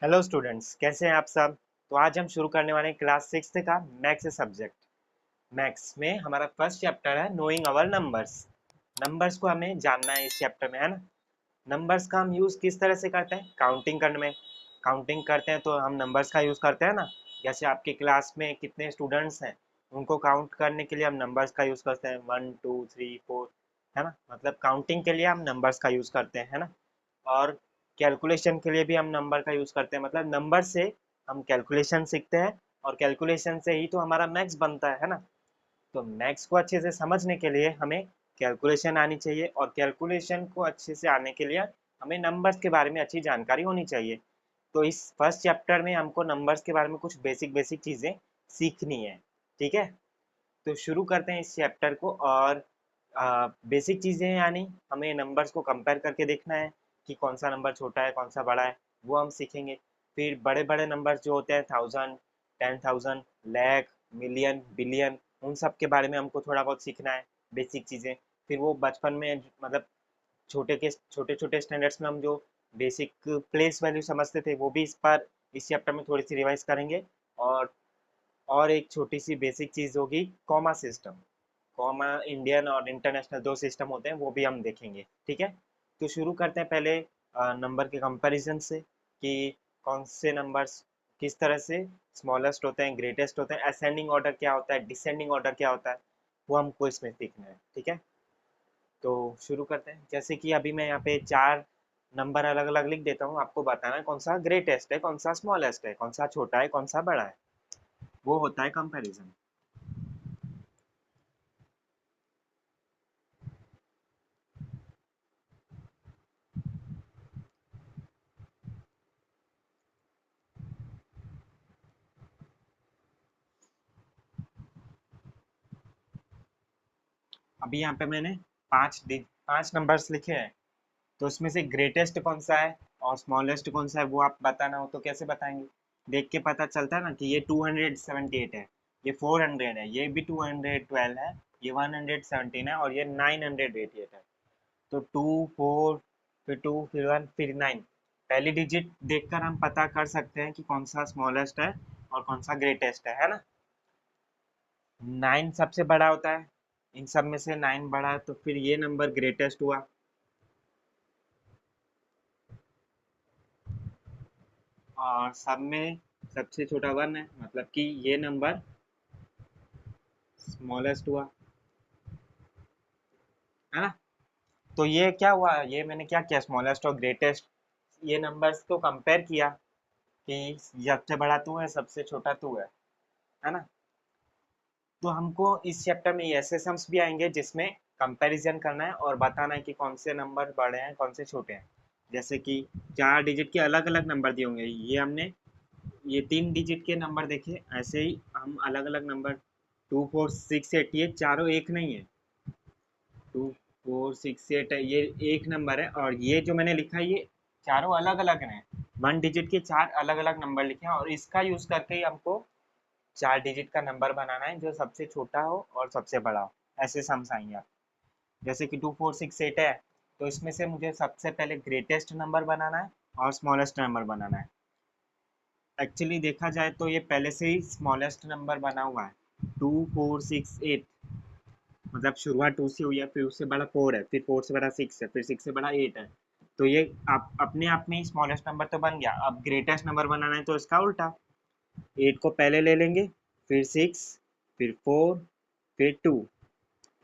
Hello students, कैसे हैं आप सब। तो आज हम शुरू करने वाले हैं क्लास 6 का मैथ्स सब्जेक्ट। मैथ्स में हमारा फर्स्ट चैप्टर है नोइंग अवर नंबर्स। नंबर्स को हमें जानना है इस चैप्टर में, है ना। नंबर्स का हम यूज़ किस तरह से करते हैं, काउंटिंग करने में। काउंटिंग करते हैं तो हम नंबर्स का यूज़ करते हैं ना। जैसे आपके क्लास में कितने स्टूडेंट्स हैं, उनको काउंट करने के लिए हम नंबर्स का यूज़ करते हैं, 1 2 3 4, है ना। मतलब काउंटिंग के लिए हम नंबर्स का यूज़ करते हैं, है ना। और कैलकुलेशन के लिए भी हम नंबर का यूज़ करते हैं, मतलब नंबर से हम कैलकुलेशन सीखते हैं, और कैलकुलेशन से ही तो हमारा मैथ्स बनता है ना। तो मैथ्स को अच्छे से समझने के लिए हमें कैलकुलेशन आनी चाहिए, और कैलकुलेशन को अच्छे से आने के लिए हमें नंबर्स के बारे में अच्छी जानकारी होनी चाहिए। तो इस फर्स्ट चैप्टर में हमको नंबर्स के बारे में कुछ बेसिक बेसिक चीज़ें सीखनी है। ठीक है, तो शुरू करते हैं इस चैप्टर को। और बेसिक चीज़ें यानी हमें नंबर्स को कंपेयर करके देखना है कि कौन सा नंबर छोटा है कौन सा बड़ा है, वो हम सीखेंगे। फिर बड़े बड़े नंबर्स जो होते हैं, 1000, 10,000, लाख, मिलियन, बिलियन, उन सब के बारे में हमको थोड़ा बहुत सीखना है, बेसिक चीज़ें। फिर वो बचपन में मतलब छोटे छोटे स्टैंडर्ड्स में हम जो बेसिक प्लेस वैल्यू समझते थे, वो भी इस बार इस चैप्टर में थोड़ी सी रिवाइज करेंगे। और और एक छोटी सी बेसिक चीज़ होगी, कॉमा सिस्टम। कॉमा इंडियन और इंटरनेशनल दो सिस्टम होते हैं, वो भी हम देखेंगे। ठीक है, तो शुरू करते हैं पहले नंबर के कंपैरिजन से, कि कौन से नंबर्स किस तरह से स्मॉलेस्ट होते हैं, ग्रेटेस्ट होते हैं, असेंडिंग ऑर्डर क्या होता है, डिसेंडिंग ऑर्डर क्या होता है, वो हमको इसमें सीखना है। ठीक है, तो शुरू करते हैं। जैसे कि अभी मैं यहाँ पे 4 नंबर अलग अलग लिख देता हूँ, आपको बताना है कौन सा ग्रेटेस्ट है, कौन सा स्मॉलेस्ट है, कौन सा छोटा है, कौन सा बड़ा है। वो होता है कंपैरिजन। अभी यहाँ पे मैंने 5 नंबर्स लिखे हैं, तो उसमें से ग्रेटेस्ट कौन सा है और स्मॉलेस्ट कौन सा है, वो आप बताना हो तो कैसे बताएंगे। देख के पता चलता है ना कि ये 278 है, ये 400 है, ये भी 212 है, ये 117 है, और ये 988 है। तो 2 4, फिर 2, फिर 1, फिर 9। पहली डिजिट देखकर हम पता कर सकते हैं कि कौन सा स्मॉलेस्ट है और कौन सा ग्रेटेस्ट है ना। 9 सबसे बड़ा होता है, इन सब में से 9 बड़ा है, तो फिर ये नंबर ग्रेटेस्ट हुआ। और सब में सबसे छोटा 1 है, मतलब कि ये नंबर स्मॉलेस्ट हुआ, है ना। तो ये क्या हुआ, ये मैंने क्या किया, स्मॉलेस्ट और ग्रेटेस्ट ये नंबर्स को कंपेयर किया, कि सबसे बड़ा तू है, सबसे छोटा तू है ना। तो हमको इस चैप्टर में ऐसे सम्स भी आएंगे जिसमें कंपैरिजन करना है और बताना है कि कौन से नंबर बड़े हैं कौन से छोटे हैं। जैसे कि 4 डिजिट के अलग अलग नंबर दिए होंगे, ये हमने ये 3 डिजिट के नंबर देखे, ऐसे ही हम अलग अलग नंबर 2 4 6 8, ये चारों एक नहीं है। 2 4 6 8 है, ये एक नंबर है, और ये जो मैंने लिखा है ये चारों अलग अलग हैं। 1 डिजिट के 4 अलग अलग नंबर लिखे हैं, और इसका यूज करके ही हमको 4 डिजिट का नंबर बनाना है जो सबसे छोटा हो और सबसे बड़ा हो। ऐसे सम्स आएंगे आप। जैसे कि 2 4 6 8 है, तो इसमें से मुझे सबसे पहले ग्रेटेस्ट नंबर बनाना है और स्मॉलेस्ट नंबर बनाना है। एक्चुअली देखा जाए तो ये पहले से ही स्मॉलेस्ट नंबर बना हुआ है, 2 4 6 8। मतलब शुरुआत 2 से हुई है, फिर उससे बड़ा 4 है, फिर 4 से बड़ा 6 है, फिर 6 से बड़ा 8 है। तो ये आप अपने आप में ही स्मॉलेस्ट नंबर तो बन गया। अब ग्रेटेस्ट नंबर बनाना है तो इसका उल्टा, 8 को पहले ले लेंगे, फिर 6, फिर 4, फिर 2,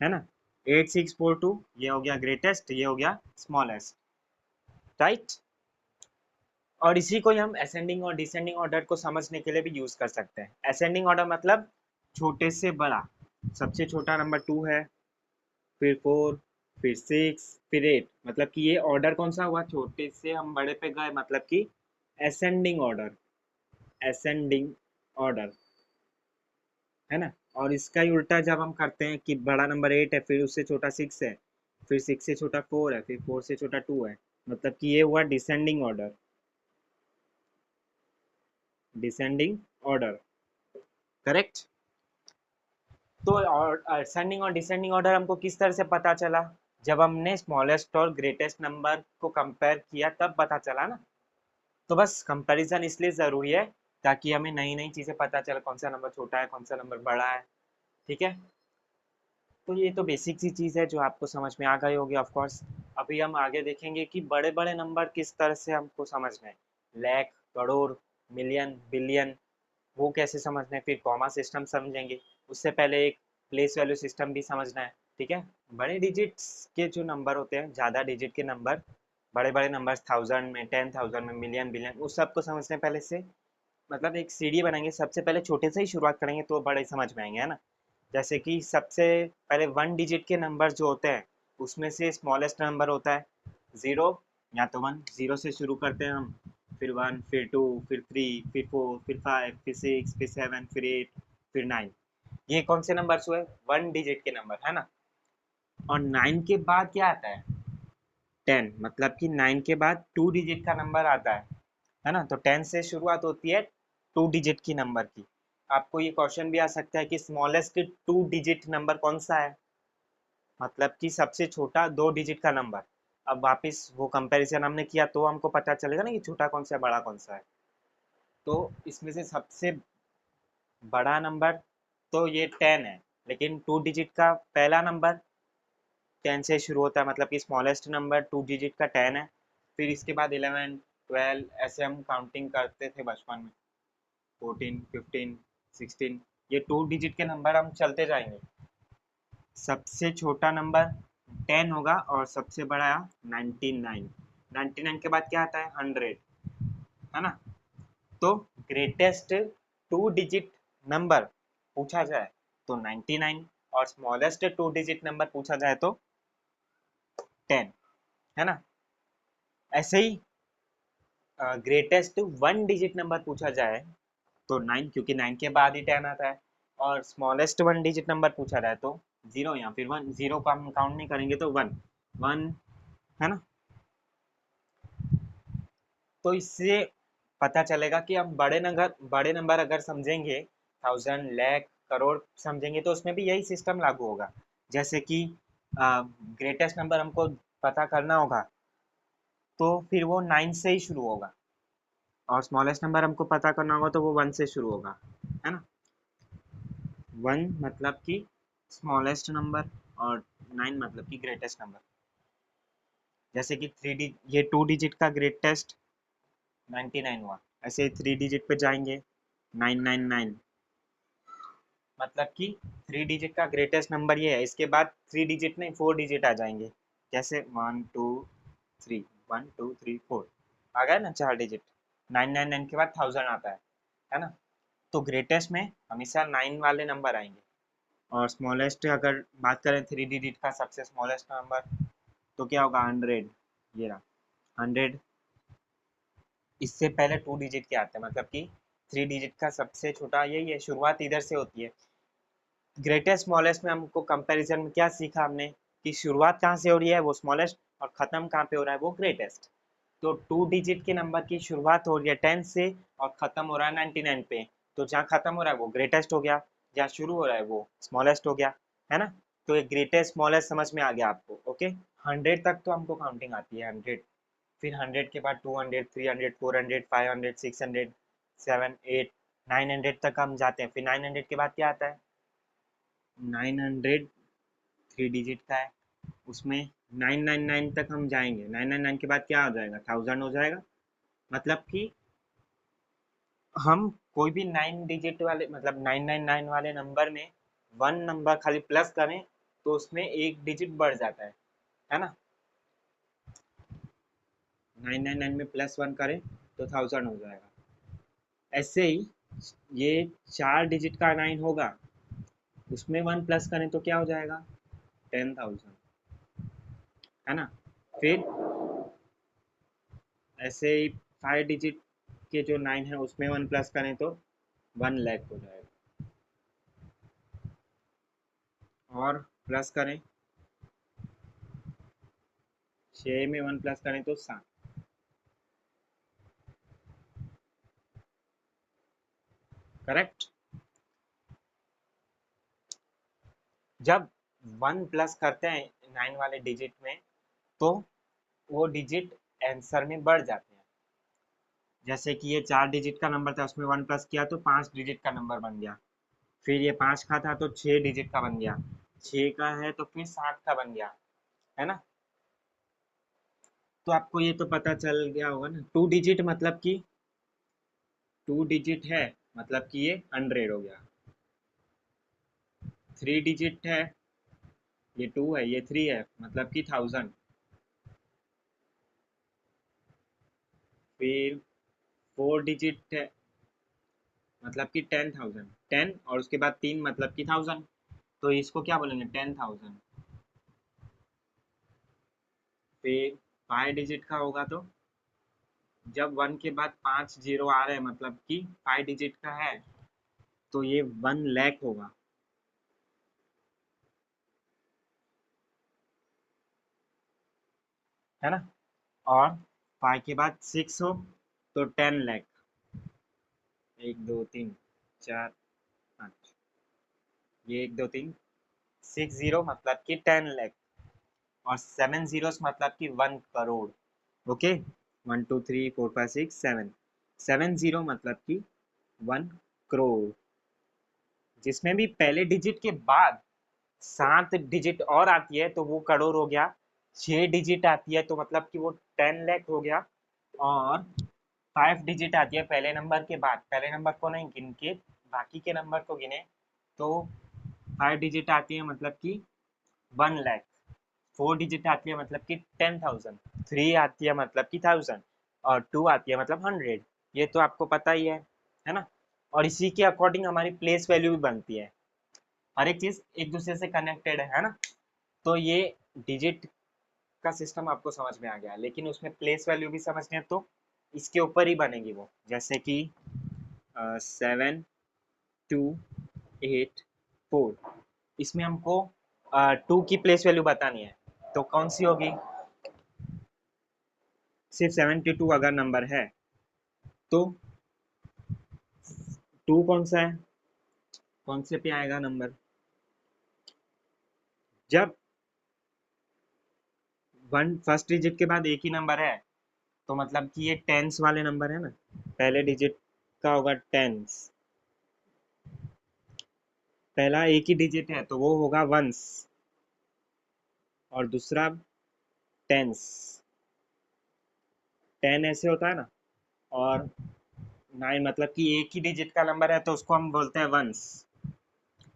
है ना। 8 6 4 2, ये हो गया ग्रेटेस्ट, ये हो गया स्मॉलेस्ट, राइट। और इसी को ही हम असेंडिंग और डिसेंडिंग ऑर्डर को समझने के लिए भी यूज कर सकते हैं। असेंडिंग ऑर्डर मतलब छोटे से बड़ा, सबसे छोटा नंबर 2 है, फिर 4, फिर 6, फिर 8, मतलब कि ये ऑर्डर कौन सा हुआ, छोटे से हम बड़े पे गए, मतलब कि असेंडिंग ऑर्डर, असेंडिंग ऑर्डर, है ना। और इसका ही उल्टा जब हम करते हैं कि बड़ा नंबर 8 है, फिर उससे छोटा 6 है, फिर 6 से छोटा 4 है, फिर 4 से छोटा 2 है, मतलब कि ये हुआ descending order, descending order, correct. तो असेंडिंग और डिसेंडिंग ऑर्डर हमको किस तरह से पता चला, जब हमने स्मॉलेस्ट और ग्रेटेस्ट नंबर को कंपेयर किया तब पता चला ना। तो बस कंपैरिजन इसलिए ज़रूरी है ताकि हमें नई नई चीज़ें पता चले, कौन सा नंबर छोटा है, कौन सा नंबर बड़ा है। ठीक है, तो ये तो बेसिक सी चीज़ है जो आपको समझ में आ गई होगी ऑफ कोर्स। अभी हम आगे देखेंगे कि बड़े बड़े नंबर किस तरह से हमको समझना है, लाख, करोड़, मिलियन, बिलियन, वो कैसे समझना है, फिर कॉमा सिस्टम समझेंगे। उससे पहले एक प्लेस वैल्यू सिस्टम भी समझना है। ठीक है, बड़े डिजिट्स के जो नंबर होते हैं, ज़्यादा डिजिट के नंबर, बड़े बड़े नंबर 1000 में, 10,000 में, मिलियन, बिलियन, उस सबको समझने पहले से मतलब एक सीढ़ी बनाएंगे। सबसे पहले छोटे से ही शुरुआत करेंगे तो बड़े समझ में आएंगे, है ना। जैसे कि सबसे पहले 1 डिजिट के नंबर जो होते हैं उसमें से स्मॉलेस्ट नंबर होता है 0 या तो 1। 0 से शुरू करते हैं हम, फिर 1, फिर 2, फिर 3, फिर 4, फिर 5, फिर 6, फिर 7, फिर 8, फिर 9। ये कौन से नंबर हुए? 1 डिजिट के नंबर, है ना। और 9 के बाद क्या आता है? 10, मतलब कि 9 के बाद 2 डिजिट का नंबर आता है ना। तो 10 से शुरुआत होती है 2 डिजिट की नंबर की। आपको ये क्वेश्चन भी आ सकता है कि स्मॉलेस्ट 2 डिजिट नंबर कौन सा है, मतलब कि सबसे छोटा 2 डिजिट का नंबर। अब वापस वो कंपैरिजन हमने किया तो हमको पता चलेगा ना कि छोटा कौन सा है, बड़ा कौन सा है। तो इसमें से सबसे बड़ा नंबर तो ये 10 है, लेकिन 2 डिजिट का पहला नंबर 10 से शुरू होता है, मतलब कि स्मॉलेस्ट नंबर 2 डिजिट का 10 है। फिर इसके बाद 11, 12, ऐसे हम काउंटिंग करते थे बचपन में, 14, 15, 16, ये 2 डिजिट के नंबर हम चलते जाएंगे। सबसे छोटा नंबर 10 होगा और सबसे बड़ा 99। 99 के बाद क्या आता है? 100, है ना। तो ग्रेटेस्ट 2 डिजिट नंबर पूछा जाए तो 99, और स्मॉलेस्ट 2 डिजिट नंबर पूछा जाए तो 10, है ना। ऐसे ही ग्रेटेस्ट 1 डिजिट नंबर पूछा जाए तो 9, क्योंकि 9 के बाद ही 10 आता है। और स्मॉलेस्ट 1 डिजिट नंबर पूछा जाए तो 0 या फिर 1। 0 को हम काउंट नहीं करेंगे तो 1, 1, है ना। तो इससे पता चलेगा कि हम बड़े नंबर अगर समझेंगे, 1000, लाख, करोड़ समझेंगे तो उसमें भी यही सिस्टम लागू होगा। जैसे कि ग्रेटेस्ट नंबर हमको पता करना होगा तो फिर वो 9 से ही शुरू होगा, और स्मॉलेस्ट नंबर हमको पता करना होगा तो वो 1 से शुरू होगा, है ना। 1 मतलब कि स्मॉलेस्ट नंबर, और 9 मतलब कि ग्रेटेस्ट नंबर। जैसे कि ये 2 डिजिट का ग्रेटेस्ट 99 हुआ, ऐसे 3 डिजिट पे जाएंगे 999, मतलब कि 3 डिजिट का ग्रेटेस्ट नंबर ये है। इसके बाद 3 डिजिट नहीं 4 डिजिट आ जाएंगे, जैसे 1 2 3, 1 2 3 4 आ गए ना 4 डिजिट। 999 के बाद 1000 आता है ना। तो ग्रेटेस्ट में हमेशा 9 वाले नंबर आएंगे। और स्मॉलेस्ट अगर बात करें 3 डिजिट का सबसे स्मॉलेस्ट नंबर, तो क्या होगा? 100। ये रहा 100। इससे पहले 2 डिजिट के आते हैं, मतलब कि 3 डिजिट का सबसे छोटा यही है, शुरुआत इधर से होती है। ग्रेटेस्ट स्मॉलेस्ट में हमको कंपैरिजन में क्या सीखा हमने, कि शुरुआत कहाँ से हो रही है? वो स्मॉलेस्ट, और ख़त्म कहाँ पे हो रहा है? वो ग्रेटेस्ट। तो 2 डिजिट के नंबर की शुरुआत हो रही है 10 से और ख़त्म हो रहा है 99 पे। तो जहाँ ख़त्म हो रहा है वो ग्रेटेस्ट हो गया, जहाँ शुरू हो रहा है वो स्मॉलेस्ट हो गया, है ना। तो ये ग्रेटेस्ट स्मॉलेस्ट समझ में आ गया आपको, ओके। 100 तक तो हमको काउंटिंग आती है, 100। फिर 100 के बाद 200, 300, 400, 500, 600, 7, 8, 900 तक हम जाते हैं। फिर 900 के बाद क्या आता है? 900 3 डिजिट का है, उसमें 999 तक हम जाएंगे। 999 के बाद क्या हो जाएगा? 1000 हो जाएगा। मतलब कि हम कोई भी 9 डिजिट वाले, मतलब 999 वाले नंबर में 1 नंबर खाली प्लस करें तो उसमें 1 डिजिट बढ़ जाता है ना। 999 में +1 करें तो 1000 हो जाएगा। ऐसे ही ये 4 डिजिट का 9 होगा, उसमें 1 प्लस करें तो क्या हो जाएगा? 10,000, है ना। फिर ऐसे ही 5 डिजिट के जो 9 है उसमें 1 प्लस करें तो 1 लाख हो जाएगा। और प्लस करें, 6 में 1 प्लस करें तो 7। करेक्ट। जब 1 प्लस करते हैं 9 वाले डिजिट में तो वो डिजिट आंसर में बढ़ जाते हैं। जैसे कि ये 4 डिजिट का नंबर था, उसमें 1 प्लस किया तो 5 डिजिट का नंबर बन गया। फिर ये 5 का था तो 6 डिजिट का बन गया। 6 का है तो फिर 7 का बन गया, है ना। तो आपको ये तो पता चल गया होगा ना, 2 डिजिट मतलब कि 2 डिजिट है मतलब कि ये 100 हो गया। 3 डिजिट है, ये 2 है, ये 3 है मतलब कि 1000। फिर 4 डिजिट है मतलब कि 10,000। 10 और उसके बाद 3 मतलब कि 1000, तो इसको क्या बोलेंगे, 10,000। फिर 5 डिजिट का होगा तो जब 1 के बाद 5 जीरो आ रहे हैं मतलब कि 5 डिजिट का है, तो ये 1 लाख होगा। है ना। और 5 के बाद 6 हो तो 10 लाख। 1 2 3 4 5, ये 1 2 3 6 जीरो मतलब कि 10 लाख। और 7 जीरोस मतलब कि 1 करोड़। ओके, 1 2 3 4 5 6 7, 7 जीरो मतलब कि 1 करोड़। जिसमें भी पहले डिजिट के बाद 7 डिजिट और आती है तो वो करोड़ हो गया। 6 डिजिट आती है तो मतलब कि वो 10 लाख हो गया। और 5 डिजिट आती है पहले नंबर के बाद, पहले नंबर को नहीं गिन के बाकी के नंबर को गिने, तो 5 डिजिट आती है मतलब कि 1 लाख। 4 डिजिट आती है मतलब कि 10,000। 3 आती है मतलब कि 1000। और 2 आती है मतलब 100। ये तो आपको पता ही है ना। और इसी के अकॉर्डिंग हमारी प्लेस वैल्यू भी बनती है। हर एक चीज एक दूसरे से कनेक्टेड है ना। तो ये डिजिट का सिस्टम आपको समझ में आ गया, लेकिन उसमें प्लेस वैल्यू भी समझनी है तो इसके ऊपर ही बनेगी वो। जैसे कि 7 2 8 4, इसमें हमको 2 की प्लेस वैल्यू बतानी है, तो कौन सी होगी। सिर्फ 72 अगर नंबर है तो 2 कौन सा है, कौन से पे आएगा नंबर। जब 1 फर्स्ट डिजिट के बाद एक ही नंबर है तो मतलब कि ये टेंस वाले नंबर है ना। पहले डिजिट का होगा टेंस, पहला एक ही डिजिट है तो वो होगा वंस, और दूसरा टेंस। 10 ऐसे होता है ना। और 9 मतलब कि एक ही डिजिट का नंबर है तो उसको हम बोलते हैं वंस।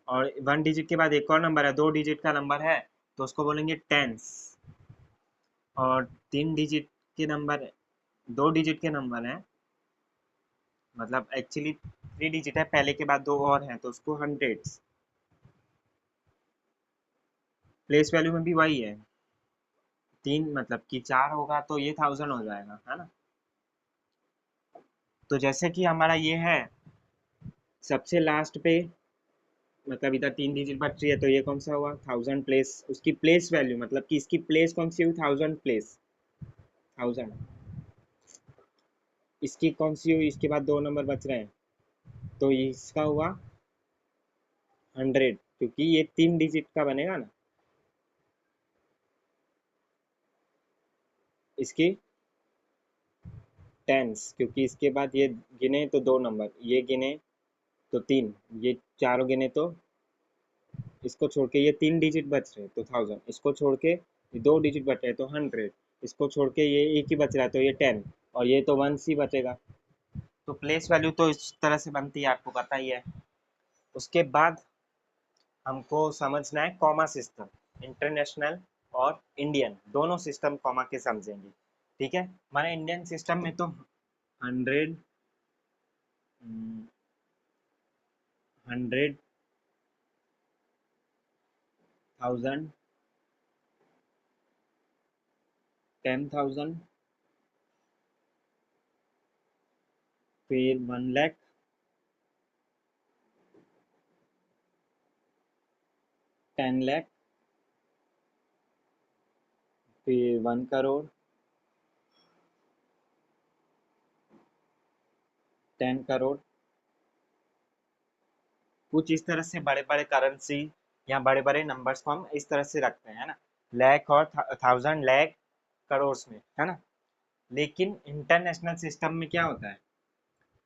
और 1 डिजिट के बाद एक और नंबर है, 2 डिजिट का नंबर है, तो उसको बोलेंगे टेंस। और 3 डिजिट के नंबर, 2 डिजिट के नंबर है, मतलब एक्चुअली 3 डिजिट है, पहले के बाद 2 और हैं तो उसको हंड्रेड्स। प्लेस वैल्यू में भी वही है, 3 मतलब कि 4 होगा तो ये 1000 हो जाएगा, है ना। तो जैसे कि हमारा ये है सबसे लास्ट पे, मतलब इधर 3 डिजिट बच रही है तो ये कौन सा हुआ 1000 प्लेस, उसकी प्लेस वैल्यू मतलब कि इसकी प्लेस कौन सी हुई 1000 प्लेस, 1000। इसकी कौन सी हुई, इसके बाद 2 नंबर बच रहे हैं तो इसका हुआ 100, क्योंकि ये 3 डिजिट का बनेगा ना। इसकी टेंस, क्योंकि इसके बाद ये गिने तो 2 नंबर, ये गिने तो 3, ये चारों गिने तो, इसको छोड़ के ये 3 डिजिट बच रहे तो 1000, इसको छोड़ के ये 2 डिजिट बच रहे तो 100, इसको छोड़ के ये एक ही बच रहा है तो ये 10, और ये तो 1 ही बचेगा। तो प्लेस वैल्यू तो इस तरह से बनती है, आपको पता ही है। उसके बाद हमको समझना है कॉमा सिस्टम, इंटरनेशनल और इंडियन दोनों सिस्टम कॉमा के समझेंगे। ठीक है, हमारे इंडियन सिस्टम में तो 100, 100, 1000, 10,000, फिर 1 लाख, 10 लाख, फिर 1 करोड़, 10 करोड़। कुछ इस तरह से बड़े बड़े करेंसी या बड़े बड़े नंबर्स को हम इस तरह से रखते हैं, है ना। लाख और 1000, लाख, करोड़ में, है ना। लेकिन इंटरनेशनल सिस्टम में क्या होता है,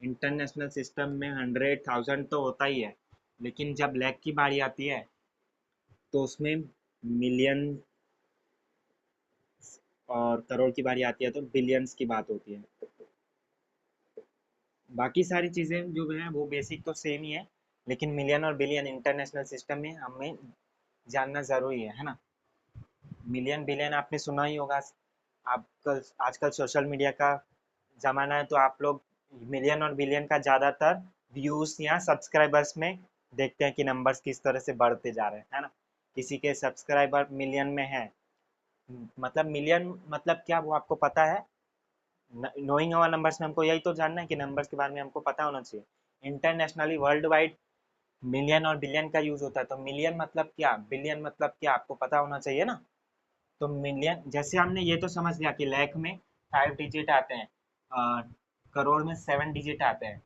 इंटरनेशनल सिस्टम में 100,000 तो होता ही है, लेकिन जब लैख की बारी आती है तो उसमें मिलियन और करोड़ की बारी आती है तो बिलियंस की बात होती है। बाकी सारी चीज़ें जो हैं वो बेसिक तो सेम ही है, लेकिन मिलियन और बिलियन इंटरनेशनल सिस्टम में हमें जानना ज़रूरी है ना। मिलियन बिलियन आपने सुना ही होगा, आजकल आजकल सोशल मीडिया का ज़माना है, तो आप लोग मिलियन और बिलियन का ज़्यादातर व्यूज़ या सब्सक्राइबर्स में देखते हैं कि नंबर्स किस तरह से बढ़ते जा रहे हैं, है ना। किसी के सब्सक्राइबर मिलियन में है, मतलब मिलियन मतलब क्या वो आपको पता है। नोइंग आवर नंबर्स में हमको यही तो जानना है कि नंबर्स के बारे में हमको पता होना चाहिए। इंटरनेशनली वर्ल्ड वाइड मिलियन और बिलियन का यूज होता है, तो मिलियन मतलब क्या, बिलियन मतलब क्या, आपको पता होना चाहिए ना। तो मिलियन, जैसे हमने ये तो समझ लिया कि लाख में 5 डिजिट आते हैं, करोड़ में 7 डिजिट आते हैं,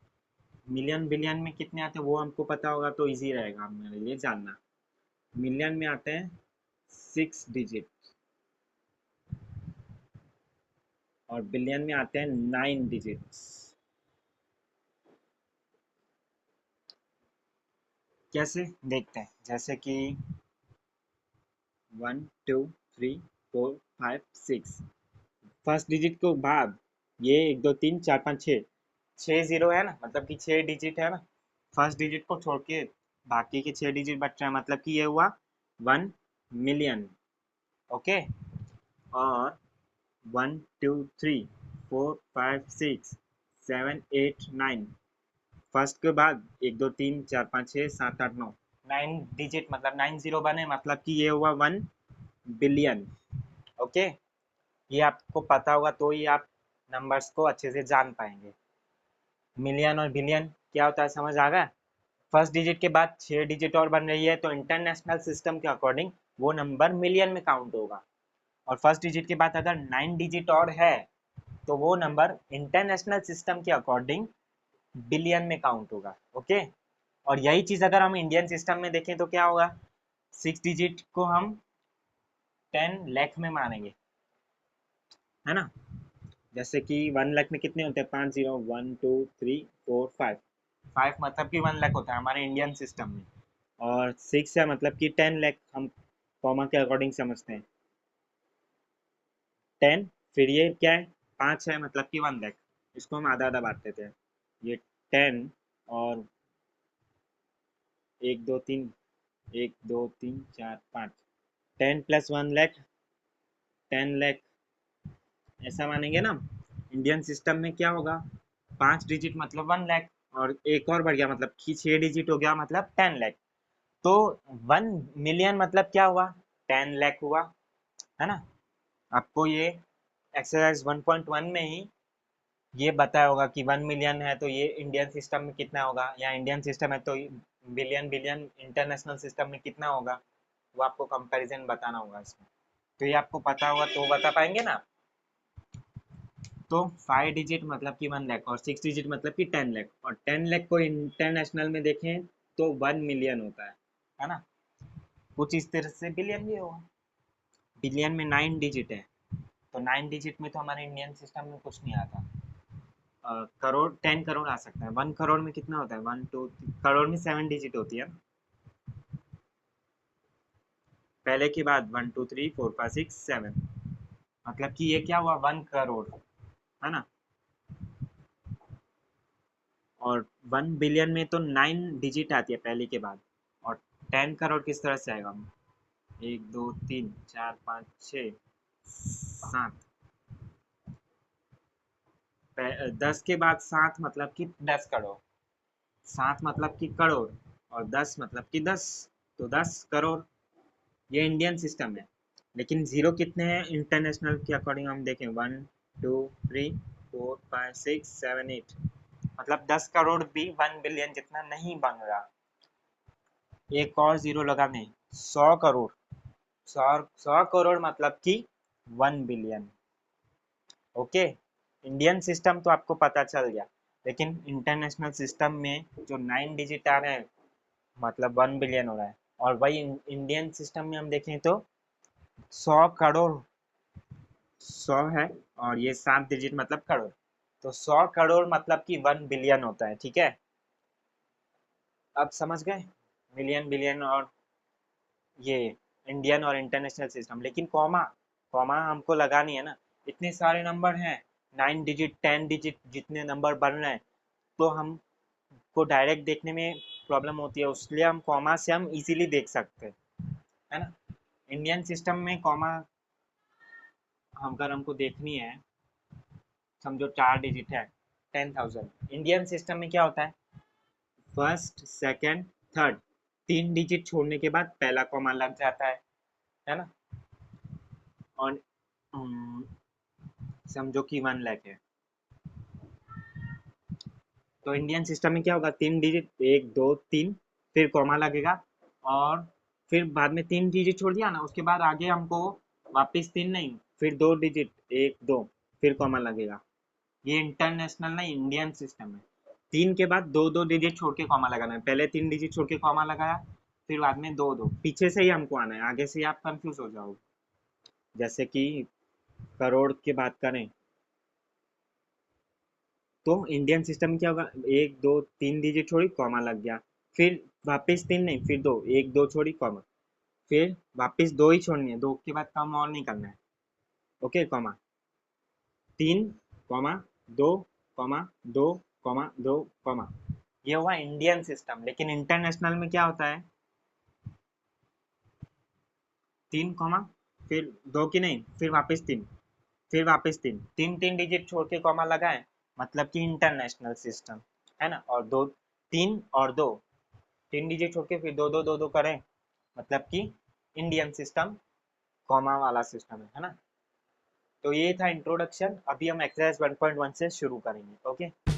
मिलियन बिलियन में कितने आते हैं वो हमको पता होगा तो इजी रहेगा मेरे लिए जानना। मिलियन में आते हैं 6 डिजिट और बिलियन में आते हैं 9 डिजिट्स। कैसे देखते हैं, जैसे कि 1 2 3 4 5 6, फर्स्ट डिजिट के बाद ये 1 2 3 4 5 6, 6 जीरो है ना, मतलब कि 6 डिजिट है ना। फर्स्ट डिजिट को छोड़ के बाकी के 6 डिजिट बच रहे हैं, मतलब कि ये हुआ 1 मिलियन। ओके, और 1 2 3 4 5 6 7 8 9, फर्स्ट के बाद 1 2 3 4 5 6 7 8 9, 9 डिजिट मतलब 9 जीरो बने, मतलब कि ये हुआ 1 बिलियन। ओके, ये आपको पता होगा तो ही आप नंबर्स को अच्छे से जान पाएंगे। मिलियन और बिलियन क्या होता है समझ आ गया। फर्स्ट डिजिट के बाद 6 डिजिट और बन रही है, तो इंटरनेशनल सिस्टम के अकॉर्डिंग वो नंबर मिलियन में काउंट होगा। और फर्स्ट डिजिट के बाद अगर 9 डिजिट और है तो वो नंबर इंटरनेशनल सिस्टम के अकॉर्डिंग बिलियन में काउंट होगा। ओके, और यही चीज़ अगर हम इंडियन सिस्टम में देखें तो क्या होगा, 6 डिजिट को हम 10 लाख में मानेंगे, है ना। जैसे कि 1 लाख में कितने होते हैं, 5 जीरो, 1 2 3 4 5, 5 मतलब कि 1 लाख होता है हमारे इंडियन सिस्टम में। और 6 है मतलब कि 10 लाख, हम कॉमा के अकॉर्डिंग समझते हैं 10। फिर ये क्या है, 5 है मतलब कि 1 लाख, इसको हम आधा आधा बांट देते हैं, ये 10 और 1 2 3, 1 2 3 4 5, 10 + 1 लाख, 10 लाख, ऐसा मानेंगे ना। इंडियन सिस्टम में क्या होगा, 5 डिजिट मतलब 1 लाख, और एक और बढ़ गया मतलब कि 6 डिजिट हो गया मतलब 10 लाख। तो 1 मिलियन मतलब क्या हुआ, 10 लाख हुआ, है ना। आपको ये एक्सरसाइज 1.1 में ही ये बताया होगा कि 1 मिलियन है तो ये इंडियन सिस्टम में कितना होगा, या इंडियन सिस्टम है तो बिलियन बिलियन इंटरनेशनल सिस्टम में कितना होगा, वो आपको कंपैरिजन बताना होगा इसमें। तो ये आपको पता होगा तो बता पाएंगे ना। तो 5 डिजिट मतलब कि 1 लाख, और 6 डिजिट मतलब कि 10 लाख, और 10 लाख को इंटरनेशनल में देखें तो 1 मिलियन होता है ना। कुछ इस तरह से बिलियन भी होगा। बिलियन में 9 डिजिट है, तो 9 डिजिट में तो हमारे इंडियन सिस्टम में कुछ नहीं आता। करोड़, 10 करोड़ आ सकता है। 1 करोड़ में कितना होता है, 1 2 3 करोड़ में 7 डिजिट होती है, पहले के बाद 1 2 3 4 5 6 7, मतलब कि ये क्या हुआ, 1 करोड़, है ना। और 1 बिलियन में तो 9 डिजिट आती है पहले के बाद, और 10 करोड़ किस तरह से आएगा, 1 2 3 4 5 6 7, 10 के बाद 7 मतलब कि 10 करोड़, 7 मतलब कि करोड़, और 10 मतलब कि 10, तो 10 करोड़, ये इंडियन सिस्टम है। लेकिन जीरो कितने हैं इंटरनेशनल के अकॉर्डिंग, हम देखें 1 2 3 4 5 6 7 8, मतलब 10 करोड़ भी 1 बिलियन जितना नहीं बन रहा। एक और जीरो लगा नहीं, 100 करोड़, 100 करोड़ मतलब कि 1 बिलियन। ओके, इंडियन सिस्टम तो आपको पता चल गया, लेकिन इंटरनेशनल सिस्टम में जो 9 डिजिट आ रहे हैं मतलब 1 बिलियन हो रहा है, और वही इंडियन सिस्टम में हम देखें तो 100 करोड़ 100 है और ये 7 डिजिट मतलब करोड़। तो 100 करोड़ मतलब कि 1 बिलियन होता है, ठीक है। अब समझ गए मिलियन बिलियन और ये इंडियन और इंटरनेशनल सिस्टम। लेकिन कॉमा कॉमा हमको लगानी है ना, इतने सारे नंबर हैं, 9 डिजिट 10 डिजिट जितने नंबर बन रहे हैं, तो हमको डायरेक्ट देखने में प्रॉब्लम होती है, इसलिए हम कॉमा से हम इजीली देख सकते हैं, है ना। इंडियन सिस्टम में कॉमा अगर हमको देखनी है, समझो 4 डिजिट है, 10,000। इंडियन सिस्टम में क्या होता है, फर्स्ट सेकंड थर्ड 3 डिजिट छोड़ने के बाद पहला कॉमा लग जाता है ना। और समझो कि 1 लाख है, तो इंडियन सिस्टम में क्या होगा, 3 डिजिट 1 2 3, फिर कॉमा लगेगा, और फिर बाद में 3 डिजिट छोड़ दिया ना, उसके बाद आगे हमको वापस 3 नहीं, फिर 2 डिजिट 1 2, फिर कॉमा लगेगा। ये इंटरनेशनल नहीं, इंडियन सिस्टम है। 3 के बाद 2 2 डिजिट छोड़ के कॉमा लगाना है, पहले 3 डिजिट छोड़ के कॉमा लगाया, फिर बाद में 2 2, पीछे से ही हमको आना है, आगे से ही आप कंफ्यूज हो जाओगे। जैसे कि करोड़ की बात करें, तो इंडियन सिस्टम में क्या होगा, 1 2 3 डिजिट छोड़ी कॉमा लग गया, फिर वापस 3 नहीं, फिर 2 1 2 छोड़ी कॉमा, फिर वापस 2 ही छोड़नी है, 2 के बाद काम और नहीं करना है। Okay, comma 3 comma 2 comma 2 comma 2 comma, ये हुआ इंडियन सिस्टम। लेकिन इंटरनेशनल में क्या होता है, 3 कॉमा फिर 2 की नहीं, फिर वापस 3, फिर वापस 3 3 3 डिजिट छोड़ के कॉमा लगाए, मतलब कि इंटरनेशनल सिस्टम, है ना। और 2 3 और 2 3 डिजिट छोड़ के फिर 2 2 2 2 करें, मतलब कि इंडियन सिस्टम कॉमा वाला सिस्टम है ना। तो ये था इंट्रोडक्शन, अभी हम एक्सरसाइज 1.1 से शुरू करेंगे। ओके।